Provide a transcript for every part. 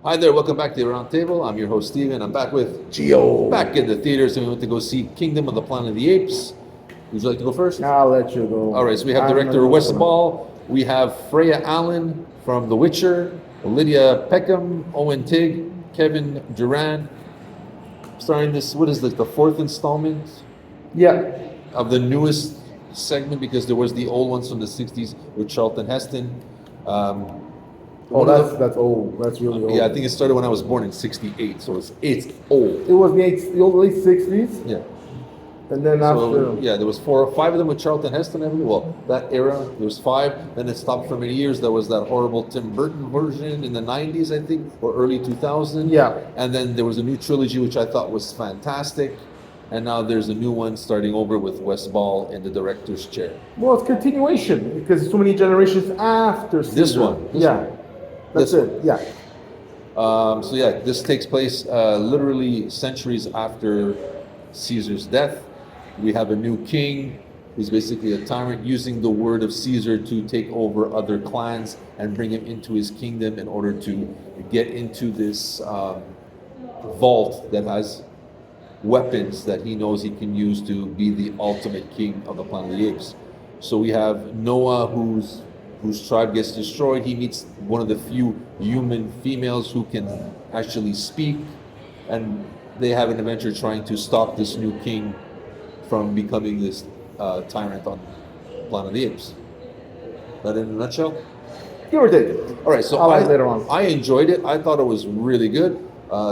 Hi there, welcome back to the Aroundtable. I'm your host, Steven. I'm back with Geo. back in the theaters, and we went to go see Kingdom of the Planet of the Apes. Would you like to go first? I'll let you go. All right, so we have I'm director not Wes going. Ball, we have Freya Allen from The Witcher, Lydia Peckham, Owen Tigg, Kevin Durant, starring this, what is this, the fourth installment Yeah. of the newest segment, because there was the old ones from the 60s with Charlton Heston. Oh, One of that's old. That's really old. yeah, I think it started when I was born in '68, so it's old. It was the old late 60s, Yeah. and then So after. yeah, there was 4 or 5 of them with Charlton Heston. I believe. Well, that era there was 5. Then it stopped for many years. There was that horrible Tim Burton version in the '90s, I think, or early 2000. Yeah. And then there was a new trilogy which I thought was fantastic. And now there's a new one starting over with Wes Ball in the director's chair. Well, it's continuation because so many generations after Caesar. This one. Yeah. That's This it. Yeah. So yeah, this takes place literally centuries after Caesar's death. We have a new king who's basically a tyrant using the word of Caesar to take over other clans and bring him into his kingdom in order to get into this vault that has weapons that he knows he can use to be the ultimate king of the Planet of the Apes. So we have Noah, whose tribe gets destroyed. He meets one of the few human females who can actually speak, and they have an adventure trying to stop this new king from becoming this tyrant on Planet of the Apes. That in a nutshell? Give or take. All right, so I'll add later on. I enjoyed it. I thought it was really good.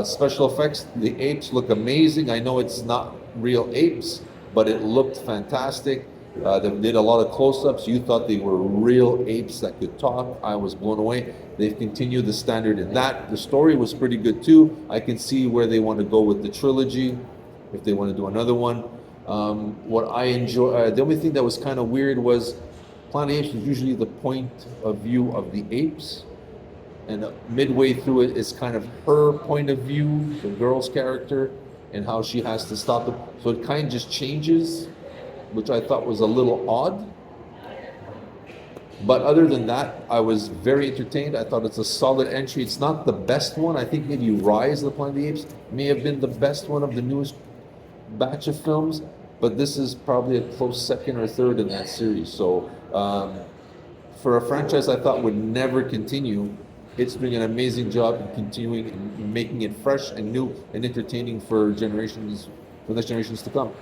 Special effects, the apes look amazing. I know it's not real apes, but it looked fantastic. They did a lot of close-ups. You thought they were real apes that could talk. I was blown away. They've continued the standard in that. The story was pretty good too. I can see where they want to go with the trilogy, if they want to do another one. What I enjoy, the only thing that was kind of weird was Planet of the Apes is usually the point of view of the apes, and midway through it is kind of her point of view, the girl's character, and how she has to stop them. So it kind of just changes, which I thought was a little odd. But other than that, I was very entertained. I thought it's a solid entry. It's not the best one. I think maybe Rise of the Planet of the Apes may have been the best one of the newest batch of films, but this is probably a close second or third in that series. So for a franchise I thought would never continue, it's doing an amazing job in continuing and making it fresh and new and entertaining for generations, for the next generations to come.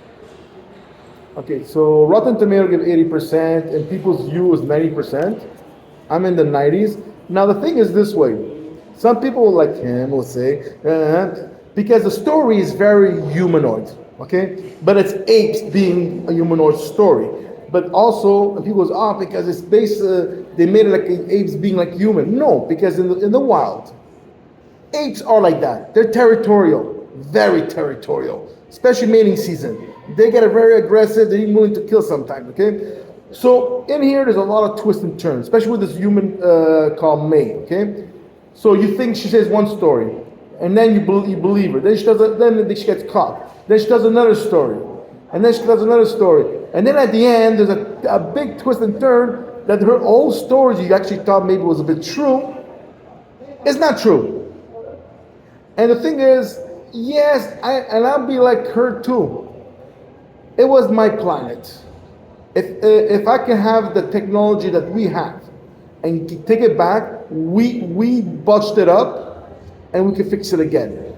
Okay, so Rotten Tomato give 80% and people's view is 90%. I'm in the 90s. Now the thing is this way. Some people like him will say, because the story is very humanoid, okay? But it's apes being a humanoid story. But also, people goes, because it's based, they made it like apes being like human. No, because in the wild, apes are like that. They're territorial, very territorial, especially mating season. They get very aggressive. They're even willing to kill sometimes. Okay, so in here there's a lot of twists and turns, especially with this human called May. Okay, so you think she says one story, and then you believe her. Then she does. Then she gets caught. Then she does another story, and then she does another story, and then at the end there's a big twist and turn that her old stories you actually thought maybe was a bit true. It's not true. And the thing is, yes, I'll be like her too. It was my planet. If I can have the technology that we have and take it back, we botched it up and we can fix it again.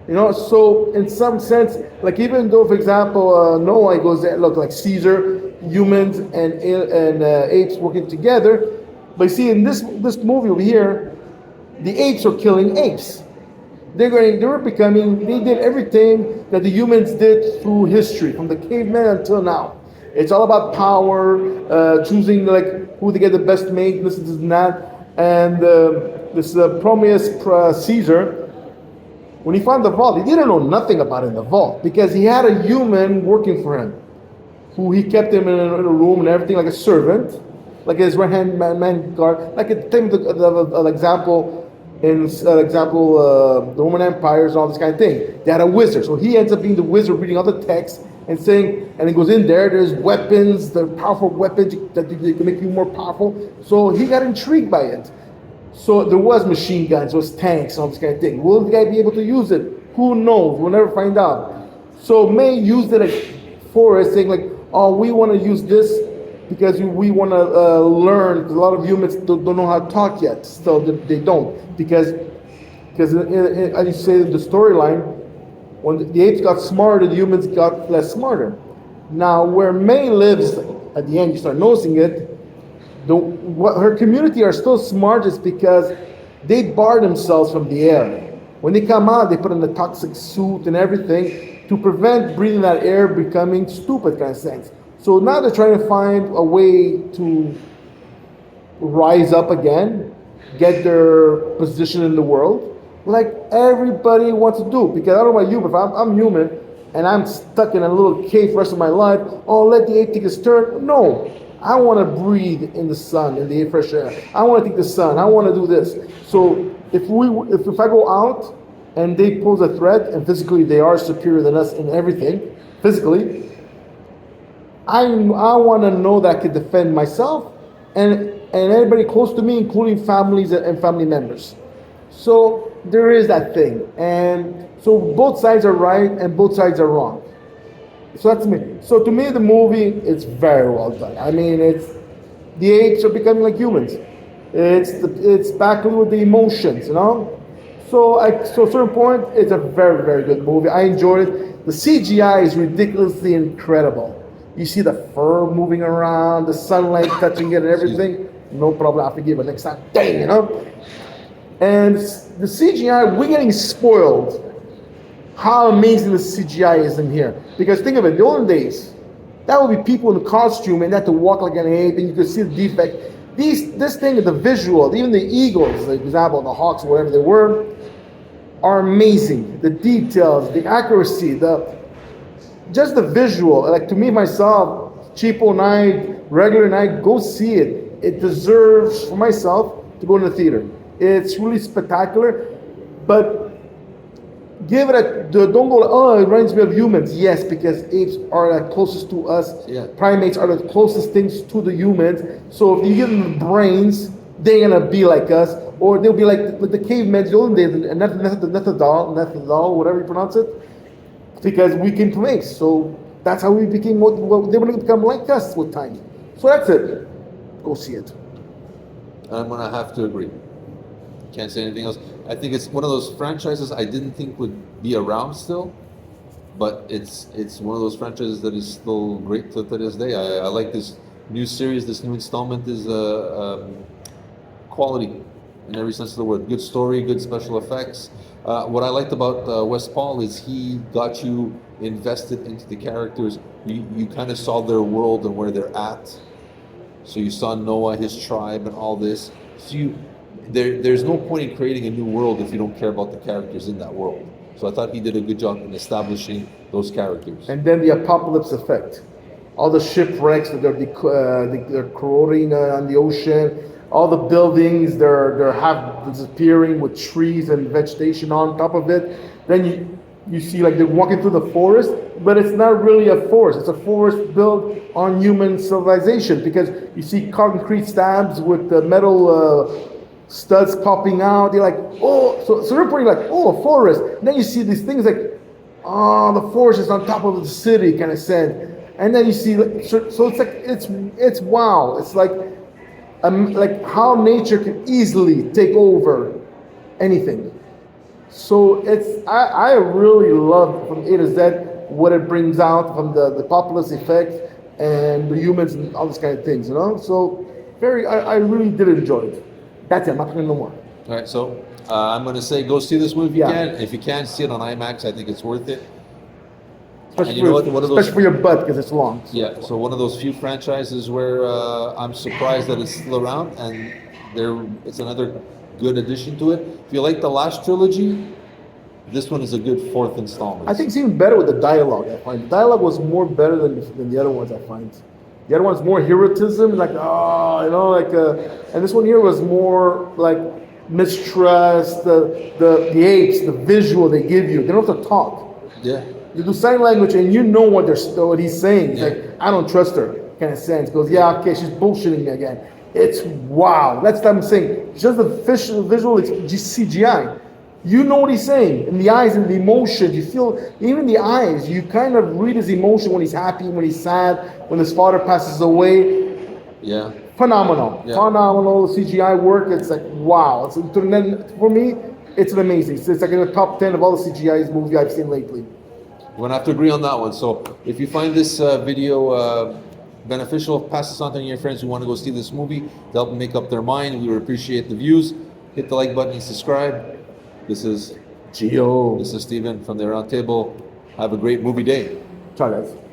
You know, so in some sense, like even though, for example, Noah goes there, look like Caesar, humans and apes working together, but you see in this movie over here, the apes are killing apes. They did everything that the humans did through history, from the caveman until now. It's all about power, choosing like who to get the best mate, this and that. And this Prometheus Caesar, when he found the vault, he didn't know nothing about it in the vault because he had a human working for him, who he kept him in a room and everything like a servant, like his right hand man guard, like a thing, an example. The Roman empires and all this kind of thing. They had a wizard, so he ends up being the wizard, reading all the texts and saying, and he goes in there. There's weapons, the powerful weapons that can make you more powerful. So he got intrigued by it. So there was machine guns, there was tanks, all this kind of thing. Will the guy be able to use it? Who knows? We'll never find out. So May used it as Forrest saying like, oh, we want to use this because we want to learn. Because a lot of humans don't know how to talk yet. Still, they don't. Because as you say in the storyline, when the apes got smarter, the humans got less smarter. Now, where May lives, at the end, you start noticing it, her community are still smart is because they bar themselves from the air. When they come out, they put on the toxic suit and everything to prevent breathing that air becoming stupid kind of sense. So now they're trying to find a way to rise up again, get their position in the world, like everybody wants to do. Because I don't know about you, but if I'm human and I'm stuck in a little cave for the rest of my life, oh, let the ape take his turn. No, I want to breathe in the sun, in the fresh air. I want to take the sun. I want to do this. So if I go out and they pose a threat, and physically they are superior than us in everything, physically, I want to know that I can defend myself and anybody close to me, including families and family members. So there is that thing. And so both sides are right and both sides are wrong. So that's me. So to me, the movie is very well done. I mean, the apes are becoming like humans. It's back with the emotions, you know. So at a certain point, it's a very, very good movie. I enjoyed it. The CGI is ridiculously incredible. You see the fur moving around, the sunlight touching it and everything. No problem, I forgive it next time. Dang, you know. And the CGI, we're getting spoiled. How amazing the CGI is in here. Because think of it, the olden days, that would be people in the costume and they had to walk like an ape and you could see the defect. This thing, the visual, even the eagles, for example, the hawks, whatever they were, are amazing. The details, the accuracy, just the visual. Like to me, myself, cheapo night, regular night, go see it. It deserves, for myself, to go in the theater. It's really spectacular, but give it don't go, oh, it reminds me of humans. Yes, because apes are the closest to us. Yeah. Primates are the closest things to the humans. So if you give them brains, they're going to be like us. Or they'll be like the cavemen, the olden days, Neanderthal, whatever you pronounce it. Because we came from apes. So that's how we became what they want to become like us with time. So that's it. Go see it. I'm going to have to agree. Can't say anything else. I think it's one of those franchises I didn't think would be around still, but it's one of those franchises that is still great to this day. I like this new series. This new installment is quality in every sense of the word. Good story, good special effects. What I liked about Wes Paul is he got you invested into the characters. You kind of saw their world and where they're at. So you saw Noah, his tribe, and all this. So there's no point in creating a new world if you don't care about the characters in that world. So I thought he did a good job in establishing those characters. And then the apocalypse effect. All the shipwrecks that they're corroding on the ocean. All the buildings, they're half disappearing with trees and vegetation on top of it. Then you see like they're walking through the forest, but it's not really a forest. It's a forest built on human civilization because you see concrete slabs with the metal studs popping out. You're like, oh, so they're pretty like, oh, a forest. And then you see these things like, oh, the forest is on top of the city kind of sense. And then you see, so it's like it's wow. It's like how nature can easily take over anything. So I really love from A to Z what it brings out from the populace effect and the humans and all these kind of things, you know. So I really did enjoy it. That's it. I'm not talking no more. All right, so I'm going to say go see this movie if you Yeah. can. If you can't see it on IMAX, I think it's worth it. Especially, you know what? One of those- especially for your butt because it's long. Yeah, so one of those few franchises where I'm surprised that it's still around, and it's another good addition to it. If you like the last trilogy, this one is a good fourth installment. I think it's even better with the dialogue. I find the dialogue was more better than the other ones. I find the other one's more heroism, like and this one here was more like mistrust. The apes, the visual they give you. They don't have to talk. Yeah. You do sign language and you know what he's saying. It's Yeah. like, I don't trust her, kind of sense. Goes, yeah, okay, she's bullshitting me again. It's wow. That's what I'm saying. Just the visual, it's just CGI. You know what he's saying in the eyes and the emotion. You feel even the eyes. You kind of read his emotion when he's happy, when he's sad, when his father passes away. Yeah. Phenomenal, Yeah. phenomenal CGI work. It's like wow. It's for me, it's an amazing. It's like in the top 10 of all the CGI movie I've seen lately. We're gonna have to agree on that one. So if you find this video beneficial, pass this on to your friends who want to go see this movie to help them make up their mind. We would appreciate the views. Hit the like button and subscribe. This is Gio. Steven from the Roundtable. Have a great movie day. Ciao guys.